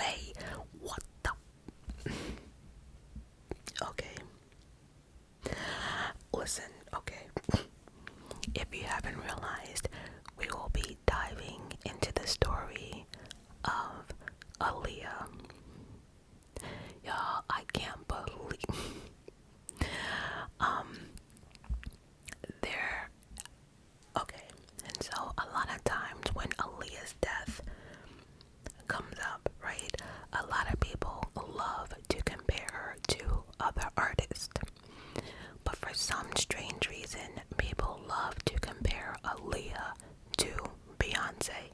way. What the? Okay. Listen, okay. If you haven't realized, we will be diving into the story of Aaliyah. Y'all, I can't believe there okay, and so a lot of times when Aaliyah's death comes up, right, a lot of people love to compare her to other artists. But for some strange reason, people love to compare Aaliyah to Beyonce.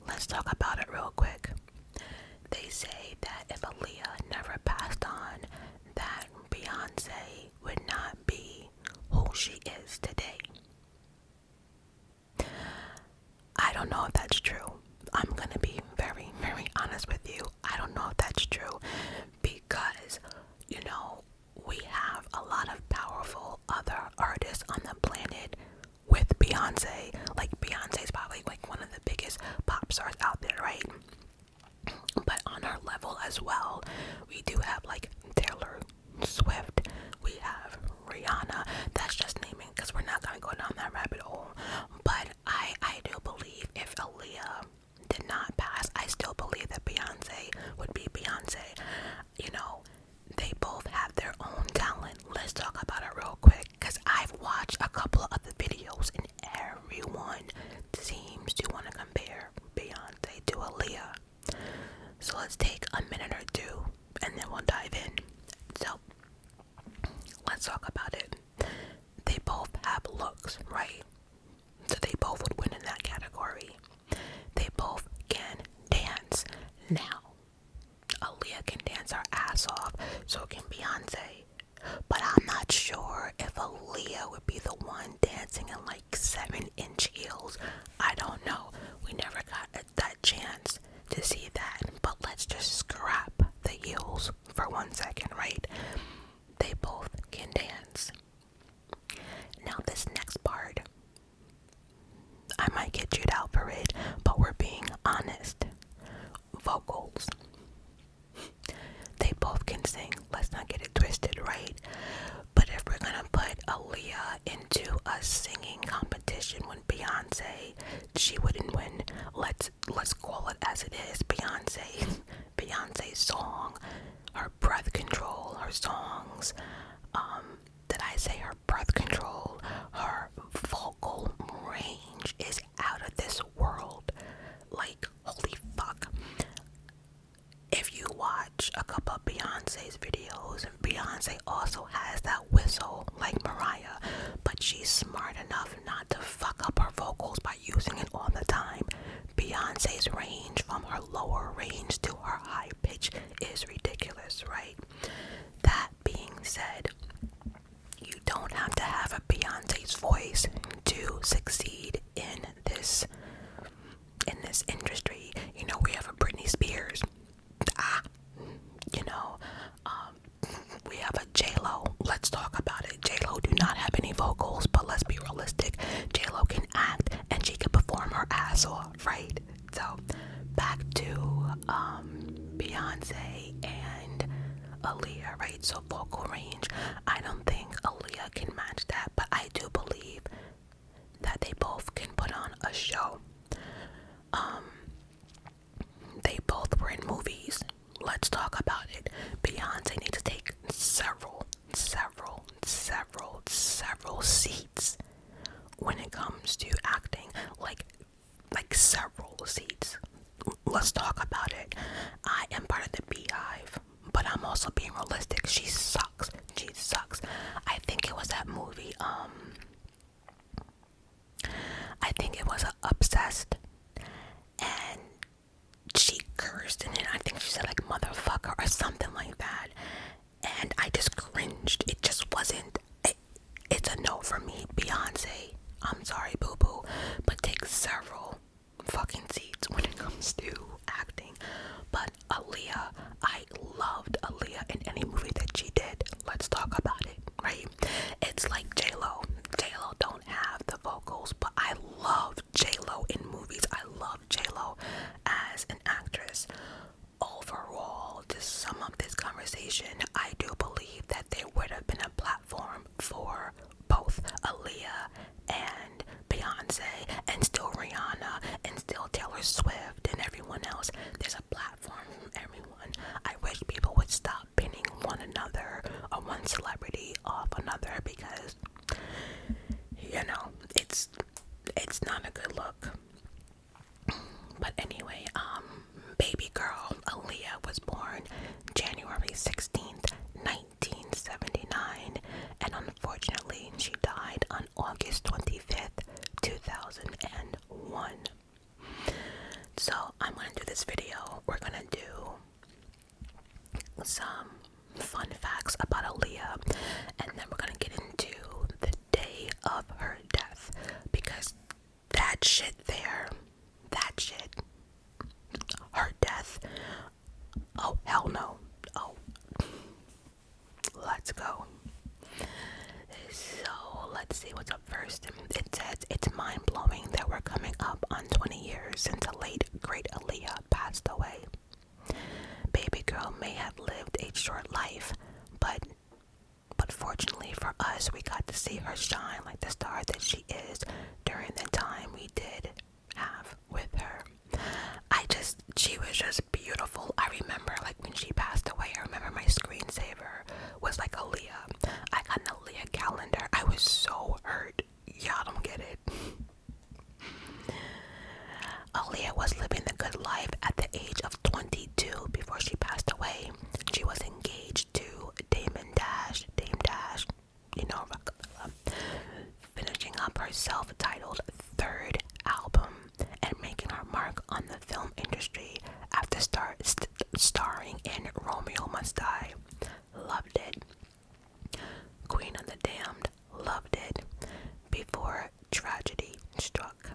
Let's talk about it real quick. They say that if Aaliyah never passed on, that Beyonce would not be who she is today. I don't know if that's true. I'm gonna be very, very honest with you. I don't know if that's true because, you know, we have a lot of powerful other artists on the planet with Beyonce. Like, Beyonce's probably like one of the biggest pop stars out there, right? But on her level as well, we do have like Taylor Swift, we have Rihanna. That's just naming because we're not gonna go down that rabbit hole. But I do believe if Aaliyah did not pass, I still believe that Beyonce would be Beyonce. You know, they both have their own talent. Let's talk about it real quick because I've watched a couple of other videos and everyone seems to want to compare Beyonce to Aaliyah. So let's take a minute or two and then we'll dive in. So let's talk about it. They both have looks, right? So they both would win in that category. They both can dance. Now, Aaliyah can dance her ass off, so can Beyonce. But I'm not sure if Aaliyah would be the one dancing in like 7-inch heels. I don't know. We never got that chance to see that. But let's just scrap the heels for 1 second, right? They both can dance. Now this next part, I might get chewed out for it, but we're being honest. Vocals. They both can sing. Let's not get it twisted, right? But if we're gonna put Aaliyah into a singing competition with Beyonce, she wouldn't win. Let's call it as it is. Beyonce's song, her breath control, her songs, did I say her breath control? Her vocal range is out of this world. Like, holy fuck. If you watch a couple of Beyonce's videos, Beyonce also has that whistle like Mariah, but she's smart enough not to fuck up her vocals by using it all the time. Beyonce's range from her lower range to her high pitch is ridiculous, right? That being said, you don't have to have a Beyonce's voice to succeed in this industry. You know, we have a Britney Spears. You know, we have a J-Lo. Let's talk about it. J-Lo do not have any vocals, but let's be realistic. J-Lo can act and she can perform her ass off, right? So back to Beyonce and Aaliyah, right? So vocal range, I don't think Aaliyah can match that, but I do believe that they both can put on a show. They both were in movies. Let's talk about it. Beyonce needs to take several seats when it comes to acting. Like several seats. Let's talk about it. I am part of the Beehive, but I'm also being realistic. She sucks. I think it was that movie, I think it was Obsessed, and she cursed in it. I think she said like motherfucker or something like that, and I just cringed. It just wasn't, it's a no for me. Beyonce, I'm sorry boo boo, but take several fucking seats when it comes to acting. But Aaliyah, I loved Aaliyah in any movie that she did. Let's talk about it, right? It's like J-Lo don't have the vocals, but I love J-Lo in movies. I love J-Lo as an actress. Aaliyah and Beyonce and still Rihanna and still Taylor Swift and everyone else. There's a platform for everyone. I wish people would stop pinning one another or one celebrity off another, because it's not a good look. But anyway, baby girl Aaliyah was born January 16th, 1979, and unfortunately she died on August 25th, 2001. So I'm going to do this video. We're going to do some fun facts about Aaliyah, and then we're going to get into the day of her death, because that shit, her death, oh hell no. Oh, let's go. So let's see what's up first. It says it's mind-blowing that we're coming up on 20 years since the late great Aaliyah passed away. Baby girl may have lived a short life, but fortunately for us, we got to see her shine like the star that she is during the time we did have with her. She was just beautiful. I remember, like, when she passed away, I remember my screensaver was like Aaliyah. I got an Aaliyah calendar. I was so hurt. Y'all don't get it. Aaliyah was living the good life at the age of 22 before she passed away. She was engaged to Dame Dash, Rockefeller, finishing up her self-titled third album and making her mark on the film industry after starring in Romeo Must Die. Loved it. Queen of the Damned. Loved it. Before tragedy struck.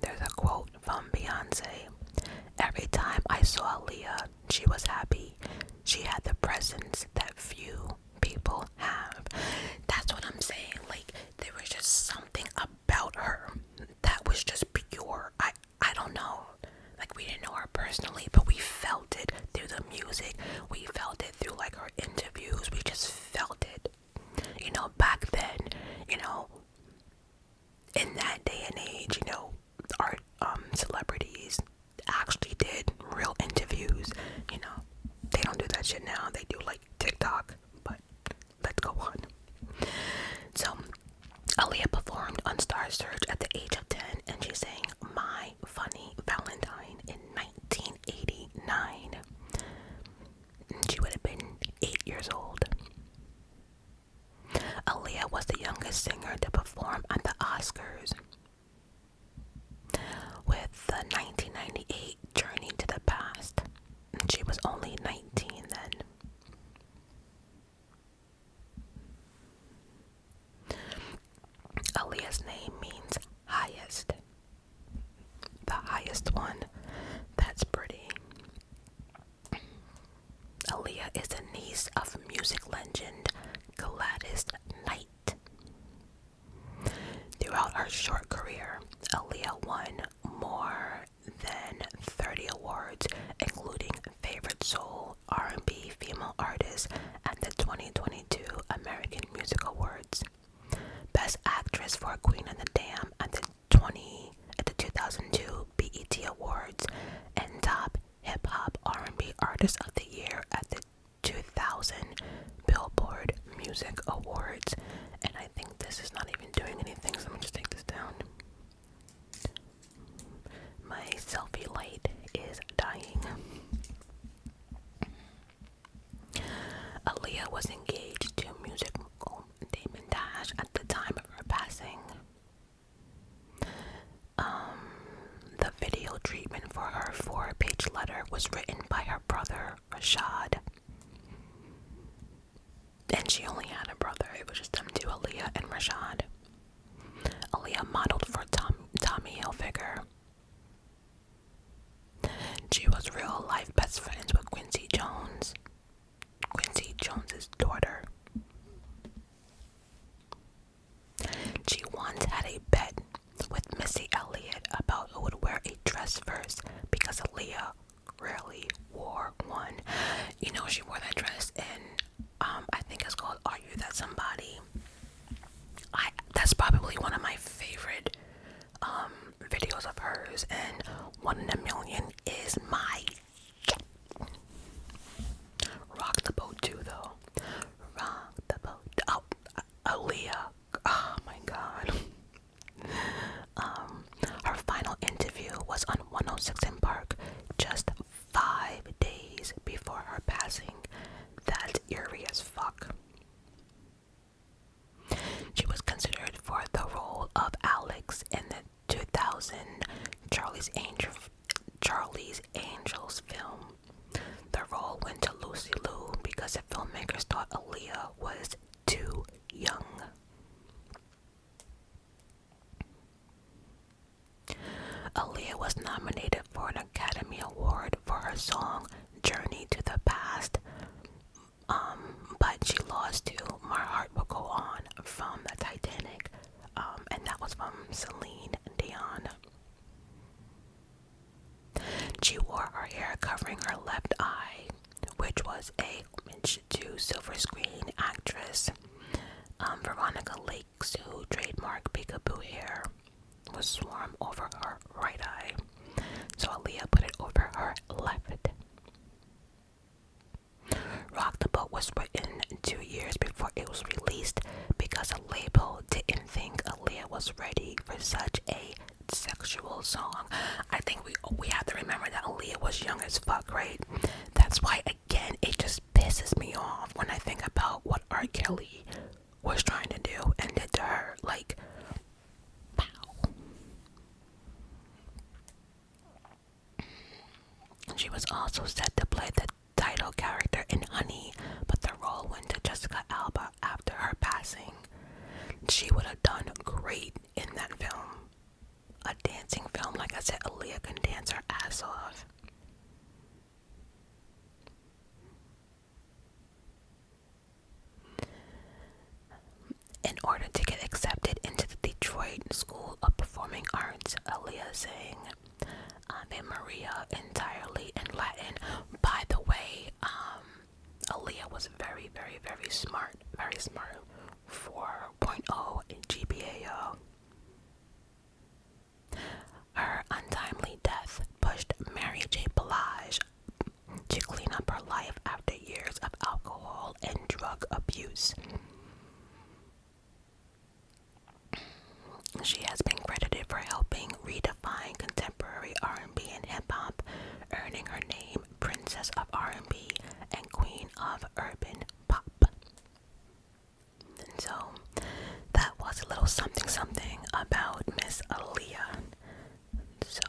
There's a quote from Beyonce. Every time I saw Aaliyah, she was happy. She had the presence that few people have. That's what I'm saying. Like, there was just something about her that was just pure. I don't know. Like, we didn't know her personally, but we felt it through the music. We felt it through, like, her interviews. We just felt it. Back then, in that day and age, our celebrities actually did real interviews. They don't do that shit now. They do, like, TikTok. But let's go on. So Aaliyah performed on Star Search at the age of 10, and she sang My Funny Valentine in 1989. She would have been 8 years old. Aaliyah was the youngest singer to perform at the Oscars, with the 1998 Journey to the Past. She was only 19 then. Aaliyah's name means highest. The highest one. That's pretty. Aaliyah is the niece of music legend Gladys Knight. Throughout her short career, Aaliyah won more than 30 awards, including Favorite Soul R&B Female Artist at the 2022 American Music Awards, Best Actress for Queen of the Damned at the 2002 BET Awards, and Top Hip Hop R&B Artist of the Year at the 2000 Billboard Music Awards. And I think this is not even doing anything, so let me just take this down. My selfie light is dying. Aaliyah was engaged to music mogul Dame Dash at the time of her passing. The video treatment for her 4-page letter was written by her brother, Rashad. And she only had a brother. It was just them two, Aaliyah and Rashad. Aaliyah modeled for Tommy Hilfiger. She was real-life best friends with Quincy Jones. Quincy Jones's daughter. She once had a bet with Missy Elliott about who would wear a dress first, because Aaliyah rarely wore one. You know, she wore that dress in, I think it's called Are You That Somebody? That's probably one of my favorite videos of hers, and One in a Million is my Rock the Boat too, though. Rock the Boat. Oh, Aaliyah. Oh my god. Her final interview was on 106 in Park just 5 days before her passing. That's eerie as fuck. She was considered for the role of Alex in the 2000 Charlie's Angels film. The role went to Lucy Liu because the filmmakers thought Aaliyah was too young. Aaliyah was nominated for an Academy Award for her song Journey to the Past, but she lost to My Heart Will Go On from the Titanic, and that was from Celine Dion. She wore her hair covering her left eye, which was a homage to silver screen actress Veronica Lake's, who trademarked peekaboo hair was swarm over her right eye, so Aaliyah put it over her left. Rock the Boat was written 2 years before it was released because a label didn't think Aaliyah was ready for such a sexual song. I think we have to remember that Aaliyah was young as fuck, right? That's why, again, it just pisses me off when I think about what R. Kelly was trying to do and did to her. Like, pow. She was also set to play the title character in Honey, but the role went to Jessica Alba after her passing. She would have done great in that film. A dancing film, like I said, Aaliyah can dance her ass off. In order to get accepted into the Detroit School of Performing Arts, Aaliyah sang Ave Maria entirely in Latin. By the way, Aaliyah was very, very, very smart. Very smart. 4.0 GPA, y'all. Her untimely death pushed Mary J. Blige to clean up her life after years of alcohol and drug abuse. She has been credited for helping redefine contemporary R&B and hip-hop, earning her name Princess of R&B and Queen of Urban Pop. And so, that was a little something something about Miss Aaliyah. So,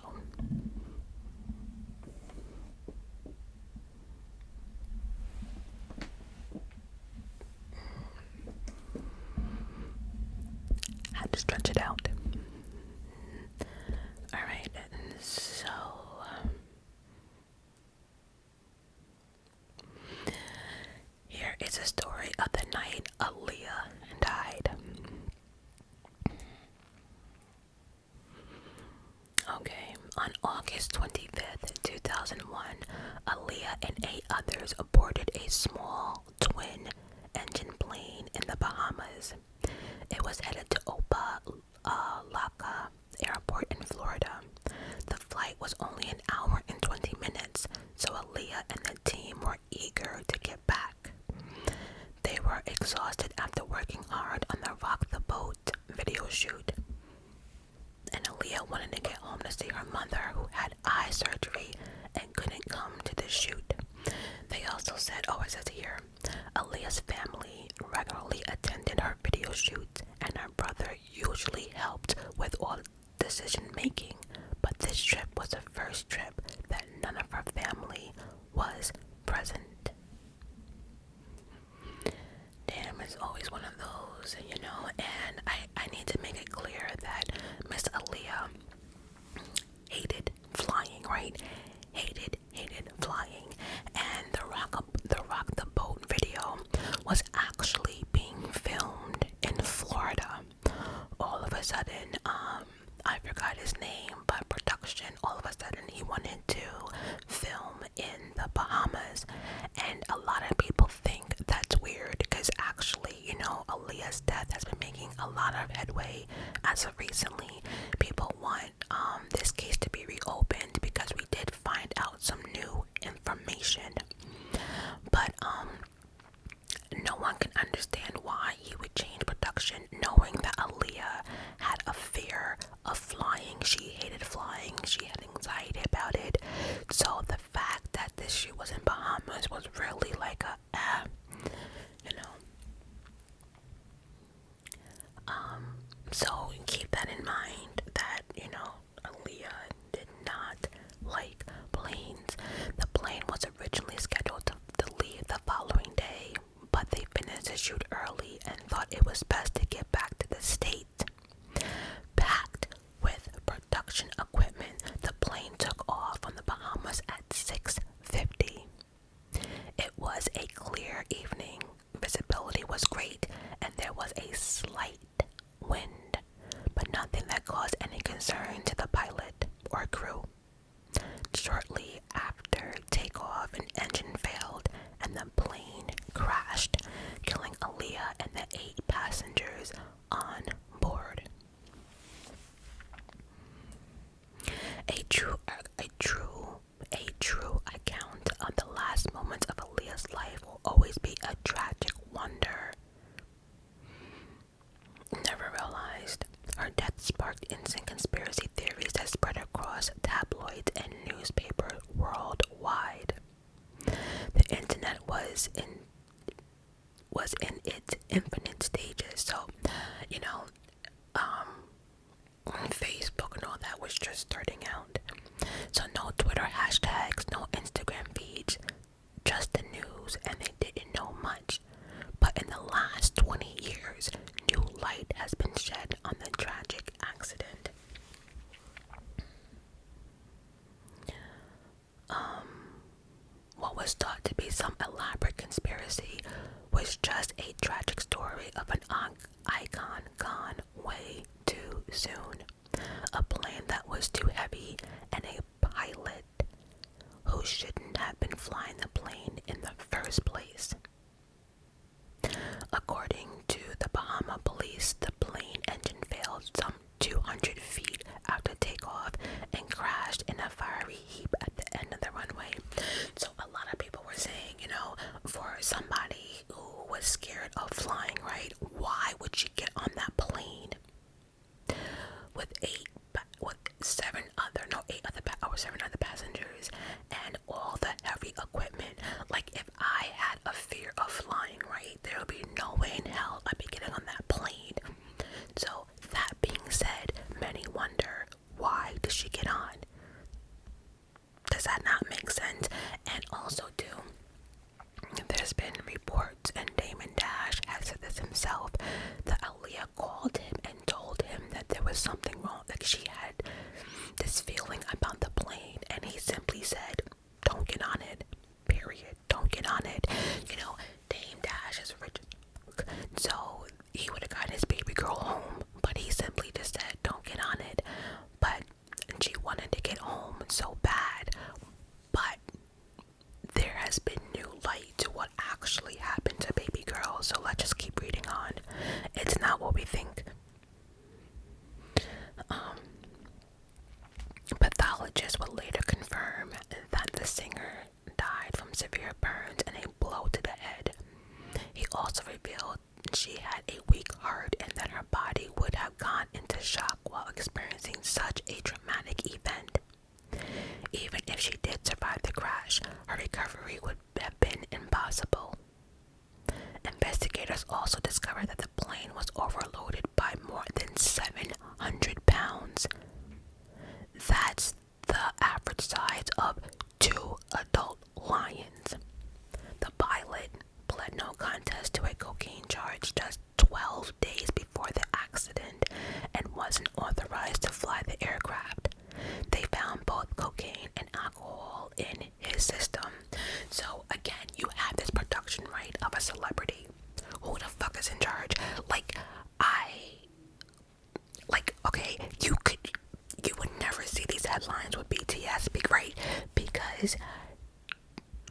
had to stretch it out. Alright, so here is a story of the night Aaliyah died. Okay, on August 25th, 2001, Aaliyah and 8 others boarded a small twin-engine plane in the Bahamas. It was headed to Opa-locka Airport in Florida. The flight was only an hour and 20 minutes, so Aaliyah and the team were eager to get back. They were exhausted after working hard on the Rock the Boat video shoot, and Aaliyah wanted to get home to see her mother, who had eye surgery and couldn't come to the shoot. They also said, it says here, Aaliyah's family regularly attended her video shoots, and her brother usually helped with all decision making, but this trip was the first trip that none of her family was present. Damn, it's always one of those, and I need to make it clear that Miss Aaliyah hated flying, right? Hated flying, and the Rock the Boat video was actually being filmed in Florida. All of a sudden, I forgot his name, but production, all of a sudden he wanted to film wonder. Never realized. Her death sparked instant conspiracy theories that spread across tabloids and newspapers worldwide. The internet was in its infinite stages, so you know, Facebook and all that was just starting out. So no Twitter hashtags, no Instagram feeds, just the news, and they didn't know much. But in the last 20 years, new light has been shed on the tragic accident. What was thought to be some elaborate conspiracy was just a tragic story of an icon gone way too soon. A plane that was too heavy and a pilot who shouldn't have been flying the plane in the first place. According to the Bahama police, the plane engine failed some 200 feet after takeoff and crashed in a fiery heap at the end of the runway. So a lot of people were saying, for somebody who was scared of flying, right, why would you get on that plane with seven other passengers and all the heavy equipment? Like, if I had a fear of flying, right, there would be no way in hell I'd be getting on that plane. So that being said, many wonder, why did she get on? Does that not make sense? And also too, there's been reports, and Damon Dash has said this himself, that Aaliyah called him and told him that there was something wrong, like she had this feeling about the plane, and he simply said, don't get on it, period, don't get on it. Dame Dash is rich, so he would have gotten his baby girl home, but he simply just said, don't get on it. But she wanted to get home so bad. But there has been new light to what actually happened to baby girl, so let's just keep reading on. It's not what we think. Pathologists would later confirm that the singer died from severe burns and a blow to the head. He also revealed she had a weak heart and that her body would have gone into shock while experiencing such a traumatic event. Even if she did survive the crash, her recovery would have been impossible. Investigators also discovered that the plane was overloaded by more than 700 pounds. That's the average size of 2 adult lions. The pilot pled no contest to a cocaine charge just 12 days before the accident and wasn't authorized to fly the aircraft. They found both cocaine and alcohol in his system. So again, you have this production right of a celebrity. Who the fuck is in charge? Okay, you would never see these headlines with BTS, right? Because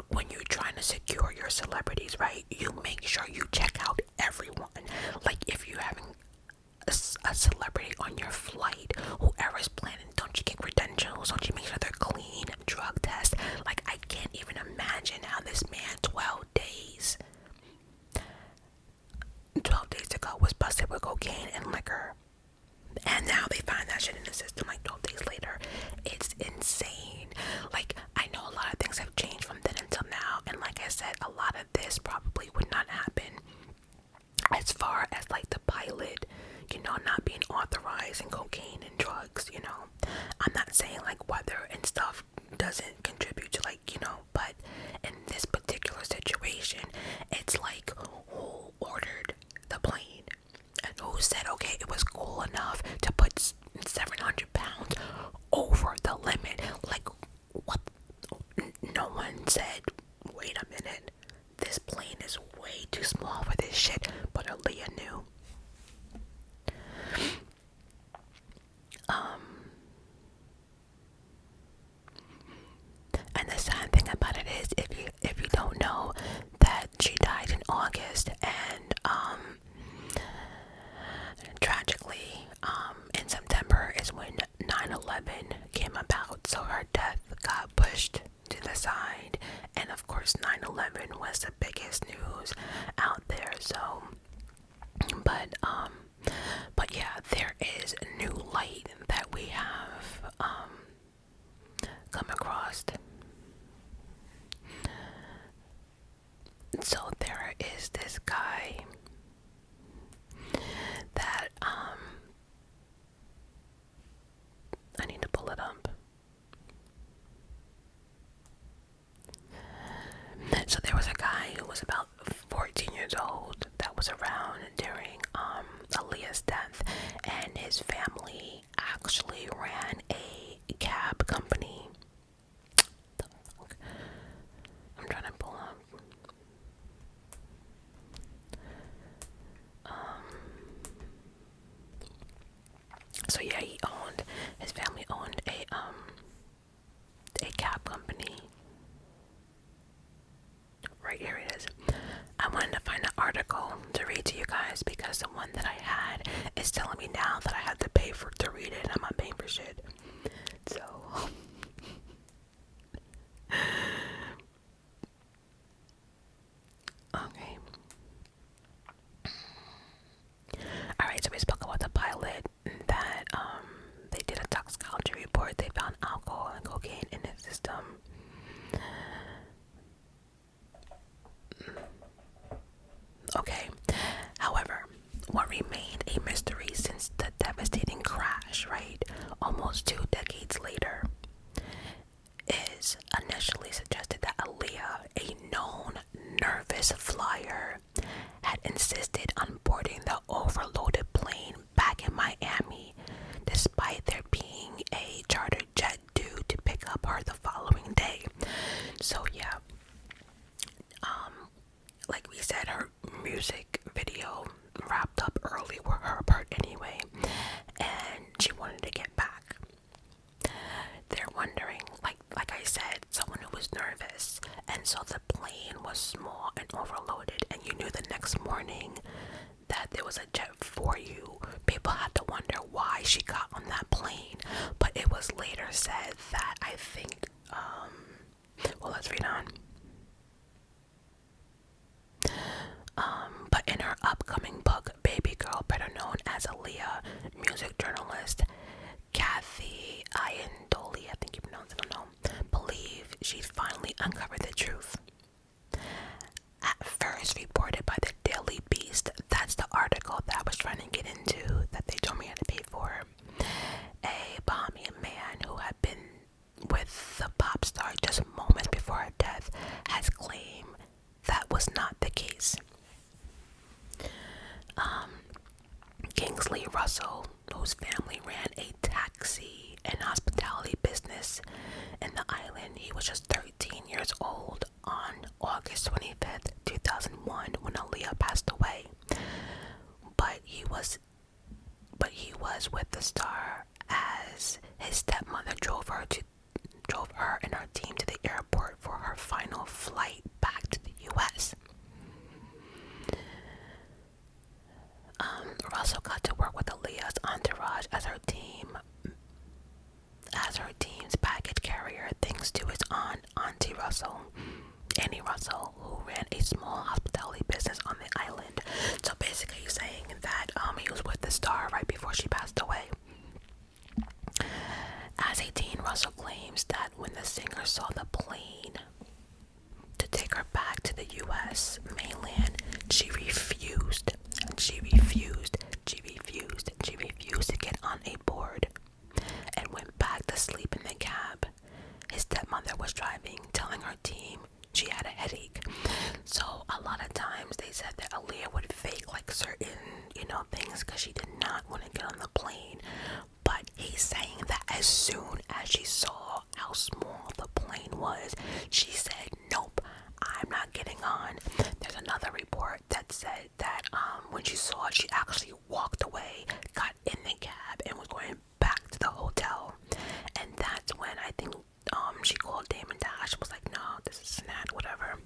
when you're trying to secure your celebrities, right, you make sure you check out everyone. Like, if you're having a celebrity on your flight, whoever's planning, don't you get credentials? Don't you make sure they're clean? Drug test. Like, I can't even imagine how this man 12 days ago was busted with cocaine and liquor, and now they find that shit in the system like 12 days later. It's insane. Like, I know a lot of things have changed from then until now, and like I said, a lot of this probably would not happen as far as like the pilot, not being authorized in cocaine and drugs. I'm not saying like weather and stuff doesn't contribute to but in this particular situation, it's like, who ordered the plane and who said, okay, it was cool enough to put 700 pounds over the limit? Like, what? No one said, wait a minute, this plane is way too small for this shit, but Aaliyah knew. And the sad thing about it is, if you don't know, that she died in August, and tragically, in September is when 9/11 came about, so her death got pushed to the side, and of course course 9/11 was the biggest news out there. So but yeah, there is new light that we have come across. So there is this guy that I need to pull it up. So there was a guy who was about 14 years old that was around during Aaliyah's death, and his family actually ran a cab company. The fuck? I'm trying to pull up. So yeah, his family owned a cab company. Right here it is. I wanted to find an article to read to you guys because the one that I had is telling me now that I have to pay to read it, and I'm not paying for shit. So okay. Alright, so we spoke about the pilot that they did a toxicology report. They found alcohol and cocaine in his system. Okay. However, what remained a mystery since the devastating crash, right, almost 2 decades later, is initially suggested that Aaliyah, a known nervous flyer, had insisted on boarding the overloaded plane back in Miami, despite there being a chartered jet due to pick up her the following day. So yeah, like we said, her music video wrapped up early with her part anyway, and she wanted to get back. They're wondering, like I said, someone who was nervous, and so the plane was small and overloaded, and you knew the next morning that there was a jet for you. People had to wonder why she got on that plane, but it was later said that I think, well, let's read on. But in her upcoming book, Baby Girl, better known as Aaliyah, music journalist Kathy Iandoli, I think you pronounce it, I don't know, believe she's finally uncovered the truth. At first reported by the Daily Beast, that's the article that I was trying to get into that they told me I had to pay for. A Bahamian man who had been with the pop star just moments before her death has claimed that was not the case. Kingsley Russell, whose family ran a taxi and hospitality business in the island, he was just 13 years old on August 25th, 2001, when Aaliyah passed away. But he was with the star as his stepmother drove her and her team to the airport for her final flight back to the U.S. Russell got to work with Aaliyah's entourage as her team's package carrier, thanks to his aunt, Auntie Russell, Annie Russell, who ran a small hospitality business on the island. So basically, he's saying that he was with the star right before she passed away. As a teen, Russell claims that when the singer saw the plane to take her back to the U.S. mainland, she refused to get on a board and went back to sleep in the cab. His stepmother was driving, telling her team she had a headache. So a lot of times they said that Aaliyah would fake like certain, things because she did not want to get on the plane. But he's saying that as soon as she saw how small the plane was, she said, nope, I'm not getting on. There's another report that said that when she saw it, she actually walked away, got in the cab, and was going back to the hotel. And that's when I think she called Damon Dash, was like, no, this is snap, whatever.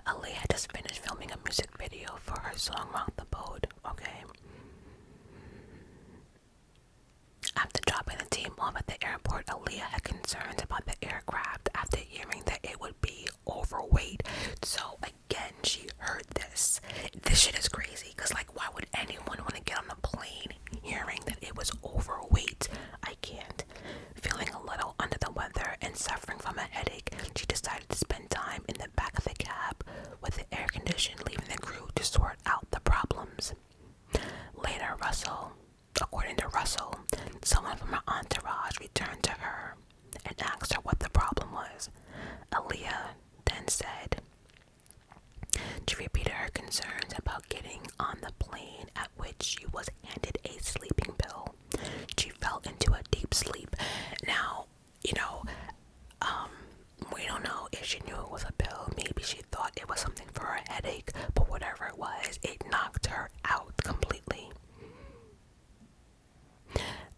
Aaliyah had just finished filming a music video for her song Rock the Boat, okay? airport, Aaliyah had concerns about the aircraft after hearing that it would be overweight. So again, she heard this. This shit is crazy, because like, why would anyone want to get on a plane hearing that it was overweight? I can't. Feeling a little under the weather and suffering from a headache, she decided to spend time in the back of the cab with the air condition, leaving the crew to sort out the problems. Later, according to Russell, someone from her entourage returned to her and asked her what the problem was. Aaliyah then said she repeated her concerns about getting on the plane, at which she was handed a sleeping pill. She fell into a deep sleep. Now, we don't know if she knew it was a pill. Maybe she thought it was something for her headache, but whatever it was, it knocked her out completely.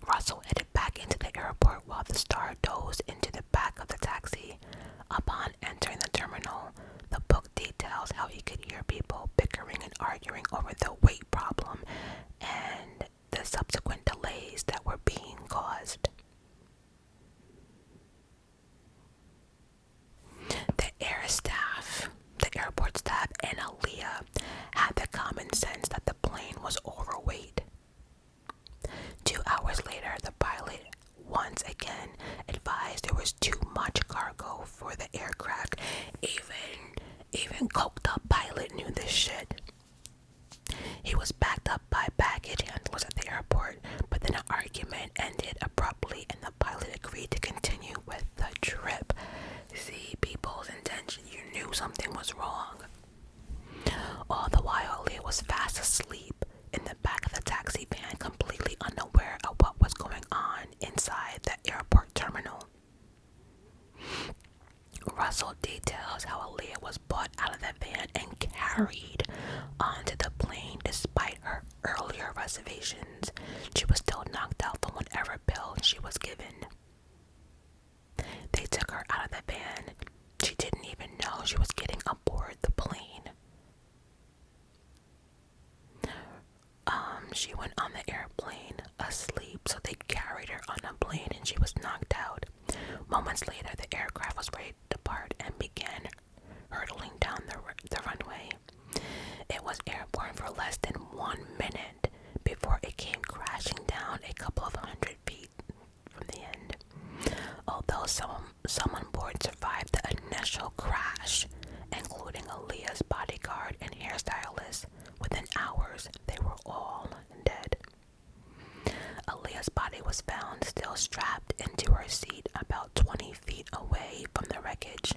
Russell headed back into the airport while the star dozed into the back of the taxi. Upon entering the terminal, the book details how he could hear people bickering and arguing over the weight problem and the subsequent delays that were being caused. The airport staff and Aaliyah had the common sense that the plane was overweight. 2 hours later, the pilot once again advised there was too much cargo for the aircraft. Even coked up pilot knew this shit. He was backed up by baggage handlers at the airport, but then an argument ended abruptly and the pilot agreed to continue with the trip. See people's intention. You knew something was wrong. All the while, Aaliyah was fast asleep in the back of the taxi van, completely unaware of what was going on inside the airport terminal. Russell details how Aaliyah was brought out of the van and carried onto the plane despite her earlier reservations. She was still knocked out from whatever pill she was given. They took her out of the van. She didn't even know she was getting aboard the plane. She went on the airplane asleep, so they carried her on a plane and she was knocked out. Moments later, the aircraft was ready to depart and began hurtling down the runway. It was airborne for less than 1 minute before it came crashing down a couple of 100 feet from the end. Although some on board survived the initial crash, including Aaliyah's bodyguard and hairstylist, within hours they were all dead. Aaliyah's body was found still strapped into her seat about 20 feet away from the wreckage.